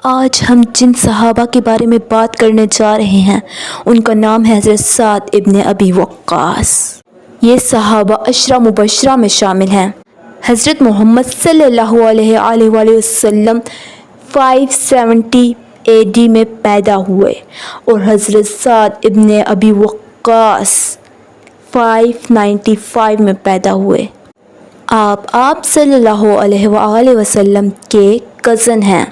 آج ہم جن صحابہ کے بارے میں بات کرنے جا رہے ہیں ان کا نام ہے حضرت سعد ابن ابی وقاص۔ یہ صحابہ عشرہ مبشرہ میں شامل ہیں۔ حضرت محمد صلی اللہ علیہ وآلہ وسلم 570 AD میں پیدا ہوئے اور حضرت سعد ابن ابی وقاص 595 میں پیدا ہوئے۔ آپ صلی اللہ علیہ وآلہ وسلم کے کزن ہیں۔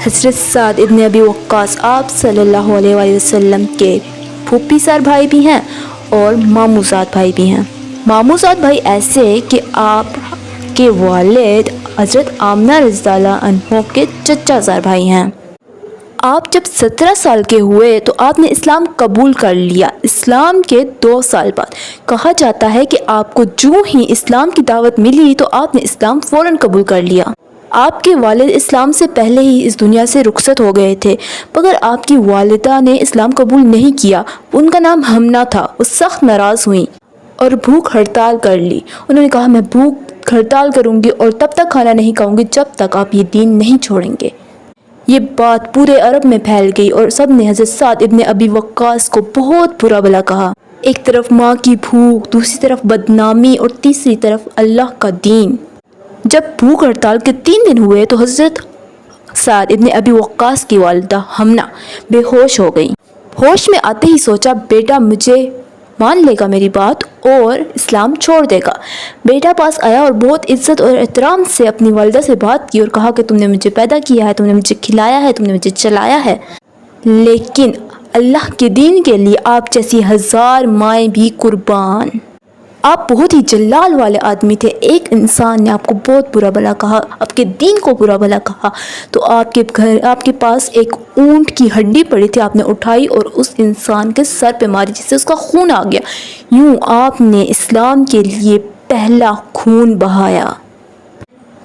حضرت سعد ابن ابی وقاص آپ صلی اللہ علیہ وآلہ وسلم کے پھوپھی سر بھائی بھی ہیں اور ماموزاد بھائی بھی ہیں۔ ماموزاد بھائی ایسے کہ آپ کے والد حضرت آمنہ رضی اللہ عنہ کے چچا زار بھائی ہیں۔ آپ جب 17 سال کے ہوئے تو آپ نے اسلام قبول کر لیا۔ اسلام کے 2 سال بعد کہا جاتا ہے کہ آپ کو جو ہی اسلام کی دعوت ملی تو آپ نے اسلام فوراً قبول کر لیا۔ آپ کے والد اسلام سے پہلے ہی اس دنیا سے رخصت ہو گئے تھے، مگر آپ کی والدہ نے اسلام قبول نہیں کیا۔ ان کا نام ہمنا تھا۔ وہ سخت ناراض ہوئیں اور بھوک ہڑتال کر لی۔ انہوں نے کہا میں بھوک ہڑتال کروں گی اور تب تک کھانا نہیں کھاؤں گی جب تک آپ یہ دین نہیں چھوڑیں گے۔ یہ بات پورے عرب میں پھیل گئی اور سب نے حضرت سعد ابن ابی وقاص کو بہت برا بھلا کہا۔ ایک طرف ماں کی بھوک، دوسری طرف بدنامی اور تیسری طرف اللہ کا دین۔ جب بھوک ہڑتال کے 3 دن ہوئے تو حضرت سعد ابن ابی وقاص کی والدہ ہمنا بے ہوش ہو گئی۔ ہوش میں آتے ہی سوچا بیٹا مجھے مان لے گا میری بات اور اسلام چھوڑ دے گا۔ بیٹا پاس آیا اور بہت عزت اور احترام سے اپنی والدہ سے بات کی اور کہا کہ تم نے مجھے پیدا کیا ہے، تم نے مجھے کھلایا ہے، تم نے مجھے چلایا ہے، لیکن اللہ کے دین کے لیے آپ جیسی 1000 مائیں بھی قربان۔ آپ بہت ہی جلال والے آدمی تھے۔ ایک انسان نے آپ کو بہت برا بھلا کہا، آپ کے دین کو برا بھلا کہا تو آپ کے پاس ایک اونٹ کی ہڈی پڑی تھی، آپ نے اٹھائی اور اس انسان کے سر پہ ماری جس سے اس کا خون آ گیا۔ یوں آپ نے اسلام کے لیے پہلا خون بہایا۔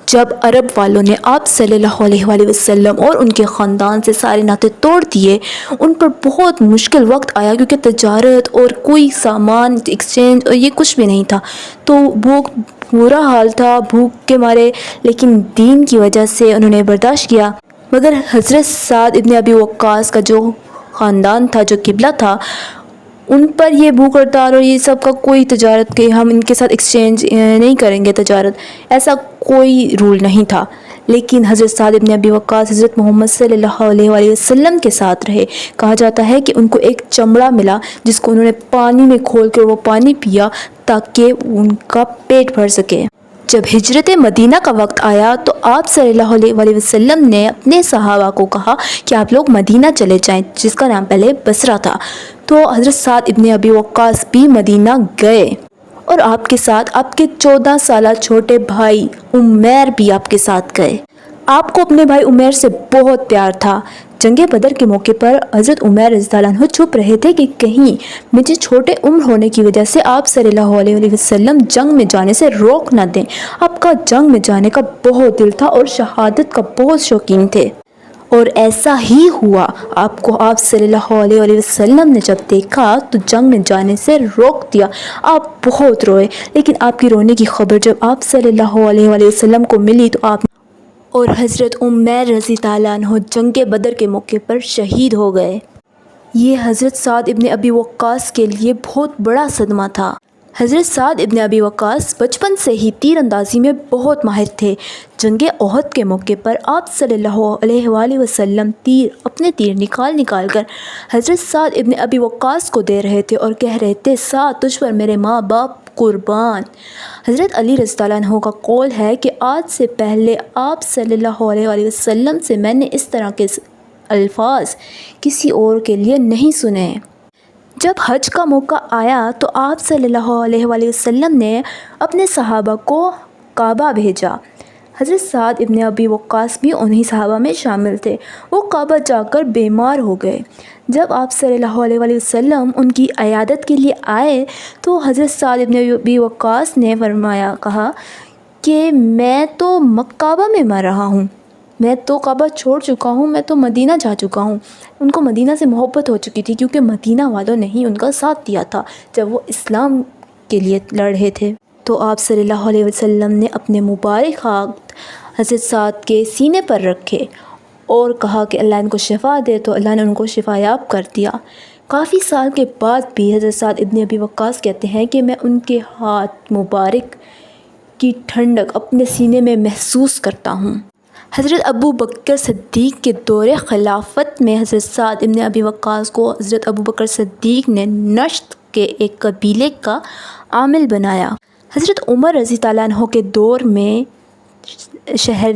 جب عرب والوں نے آپ صلی اللہ علیہ وآلہ وسلم اور ان کے خاندان سے سارے ناطے توڑ دیے، ان پر بہت مشکل وقت آیا کیونکہ تجارت اور کوئی سامان ایکسچینج اور یہ کچھ بھی نہیں تھا، تو بہت برا حال تھا بھوک کے مارے، لیکن دین کی وجہ سے انہوں نے برداشت کیا۔ مگر حضرت سعد ابن ابی وقاص کا جو خاندان تھا، جو قبلہ تھا، ان پر یہ بھوک ہڑتال اور یہ سب کا کوئی تجارت کہ ہم ان کے ساتھ ایکسچینج نہیں کریں گے، تجارت ایسا کوئی رول نہیں تھا۔ لیکن حضرت سعد ابن ابی وقاص حضرت محمد صلی اللہ علیہ وآلہ وسلم کے ساتھ رہے۔ کہا جاتا ہے کہ ان کو ایک چمڑا ملا جس کو انہوں نے پانی میں کھول کر وہ پانی پیا تاکہ ان کا پیٹ بھر سکے۔ جب ہجرت مدینہ کا وقت آیا تو آپ صلی اللہ علیہ وآلہ وسلم نے اپنے صحابہ کو کہا کہ آپ لوگ مدینہ چلے جائیں، جس کا نام پہلے بصرہ تھا۔ تو حضرت سعد ابن ابی وقاص بھی مدینہ گئے اور آپ کے ساتھ آپ کے 14 سالہ چھوٹے بھائی عمیر بھی آپ کے ساتھ گئے۔ آپ کو اپنے بھائی عمیر سے بہت پیار تھا۔ جنگ بدر کے موقع پر حضرت عمیر رضی اللہ عنہ چھپ رہے تھے کہ کہیں مجھے چھوٹے عمر ہونے کی وجہ سے آپ صلی اللہ علیہ وسلم جنگ میں جانے سے روک نہ دیں۔ آپ کا جنگ میں جانے کا بہت دل تھا اور شہادت کا بہت شوقین تھے، اور ایسا ہی ہوا۔ آپ کو آپ صلی اللہ علیہ وسلم نے جب دیکھا تو جنگ میں جانے سے روک دیا۔ آپ بہت روئے، لیکن آپ کی رونے کی خبر جب آپ صلی اللہ علیہ وسلم کو ملی تو آپ اور حضرت عمیر رضی اللہ عنہ جنگ بدر کے موقع پر شہید ہو گئے۔ یہ حضرت سعد ابن ابی وقاص کے لیے بہت بڑا صدمہ تھا۔ حضرت سعد ابن ابی وقاص بچپن سے ہی تیر اندازی میں بہت ماہر تھے۔ جنگ احد کے موقع پر آپ صلی اللہ علیہ وآلہ وسلم اپنے تیر نکال کر حضرت سعد ابن ابی وقاص کو دے رہے تھے اور کہہ رہے تھے سعد تجھ پر میرے ماں باپ قربان۔ حضرت علی رضی اللہ عنہ کا قول ہے کہ آج سے پہلے آپ صلی اللہ علیہ وآلہ وسلم سے میں نے اس طرح کے الفاظ کسی اور کے لیے نہیں سنے۔ جب حج کا موقع آیا تو آپ صلی اللہ علیہ وآلہ وسلم نے اپنے صحابہ کو کعبہ بھیجا۔ حضرت سعد ابن ابی وقاص بھی انہی صحابہ میں شامل تھے۔ وہ کعبہ جا کر بیمار ہو گئے۔ جب آپ صلی اللہ علیہ وآلہ وسلم ان کی عیادت کے لیے آئے تو حضرت سعد ابن ابی وقاص نے کہا کہ میں تو کعبہ میں مر رہا ہوں، میں تو کعبہ چھوڑ چکا ہوں، میں تو مدینہ جا چکا ہوں۔ ان کو مدینہ سے محبت ہو چکی تھی کیونکہ مدینہ والوں نے ہی ان کا ساتھ دیا تھا جب وہ اسلام کے لیے لڑ رہے تھے۔ تو آپ صلی اللہ علیہ وسلم نے اپنے مبارک ہاتھ حضرت سعد کے سینے پر رکھے اور کہا کہ اللہ ان کو شفا دے، تو اللہ نے ان کو شفا یاب کر دیا۔ کافی سال کے بعد بھی حضرت سعد ابن ابی وقاص کہتے ہیں کہ میں ان کے ہاتھ مبارک کی ٹھنڈک اپنے سینے میں محسوس کرتا ہوں۔ حضرت ابو بکر صدیق کے دور خلافت میں حضرت سعد ابن ابی وقاص کو حضرت ابو بکر صدیق نے نشت کے ایک قبیلے کا عامل بنایا۔ حضرت عمر رضی اللہ عنہ کے دور میں شہر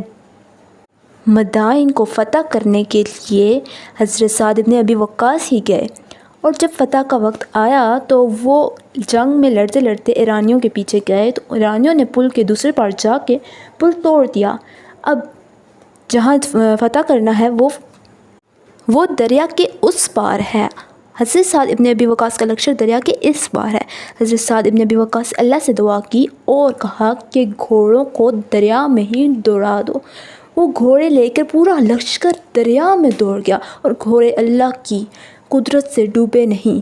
مدائن کو فتح کرنے کے لیے حضرت سعد ابن ابی وقاص ہی گئے، اور جب فتح کا وقت آیا تو وہ جنگ میں لڑتے لڑتے ایرانیوں کے پیچھے گئے، تو ایرانیوں نے پل کے دوسرے پار جا کے پل توڑ دیا۔ اب جہاں فتح کرنا ہے وہ دریا کے اس پار ہے۔ حضرت سعد ابن ابی وقاص کا لشکر دریا کے اس پار ہے۔ حضرت سعد ابن ابی وقاص اللہ سے دعا کی اور کہا کہ گھوڑوں کو دریا میں ہی دوڑا دو۔ وہ گھوڑے لے کر پورا لشکر دریا میں دوڑ گیا، اور گھوڑے اللہ کی قدرت سے ڈوبے نہیں،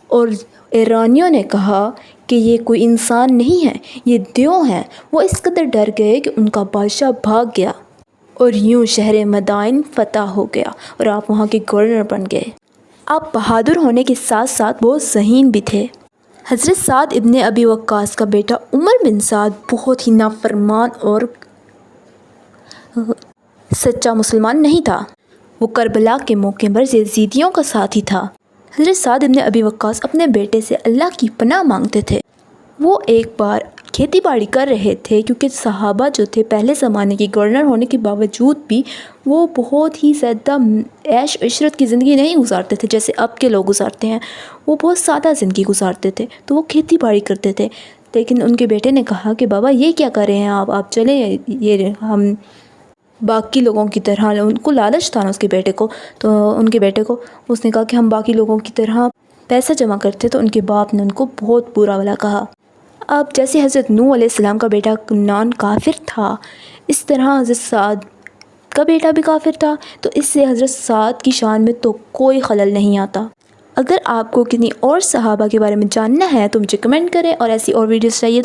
اور ایرانیوں نے کہا کہ یہ کوئی انسان نہیں ہے، یہ دیو ہیں۔ وہ اس قدر ڈر گئے کہ ان کا بادشاہ بھاگ گیا، اور یوں شہر مدائن فتح ہو گیا اور آپ وہاں کے گورنر بن گئے۔ آپ بہادر ہونے کے ساتھ ساتھ بہت ذہین بھی تھے۔ حضرت سعد ابن ابی وقاص کا بیٹا عمر بن سعد بہت ہی نافرمان اور سچا مسلمان نہیں تھا۔ وہ کربلا کے موقع پر یزیدیوں کا ساتھی تھا۔ حضرت سعد ابن ابی وقاص اپنے بیٹے سے اللہ کی پناہ مانگتے تھے۔ وہ ایک بار کھیتی باڑی کر رہے تھے، کیونکہ صحابہ جو تھے پہلے زمانے کے گورنر ہونے کے باوجود بھی وہ بہت ہی زیادہ عیش و عشرت کی زندگی نہیں گزارتے تھے جیسے اب کے لوگ گزارتے ہیں۔ وہ بہت سادہ زندگی گزارتے تھے، تو وہ کھیتی باڑی کرتے تھے۔ لیکن ان کے بیٹے نے کہا کہ بابا یہ کیا کر رہے ہیں آپ چلیں، یہ ہم باقی لوگوں کی طرح، ان کو لالچ تھا نا اس کے بیٹے کو، تو ان کے بیٹے کو اس نے کہا کہ ہم باقی لوگوں کی طرح پیسہ جمع کرتے، تو ان کے باپ نے ان کو بہت برا بھلا کہا۔ اب جیسے حضرت نوح علیہ السلام کا بیٹا کنعان کافر تھا، اس طرح حضرت سعد کا بیٹا بھی کافر تھا، تو اس سے حضرت سعد کی شان میں تو کوئی خلل نہیں آتا۔ اگر آپ کو کتنی اور صحابہ کے بارے میں جاننا ہے تو مجھے کمنٹ کریں، اور ایسی اور ویڈیوز چاہیے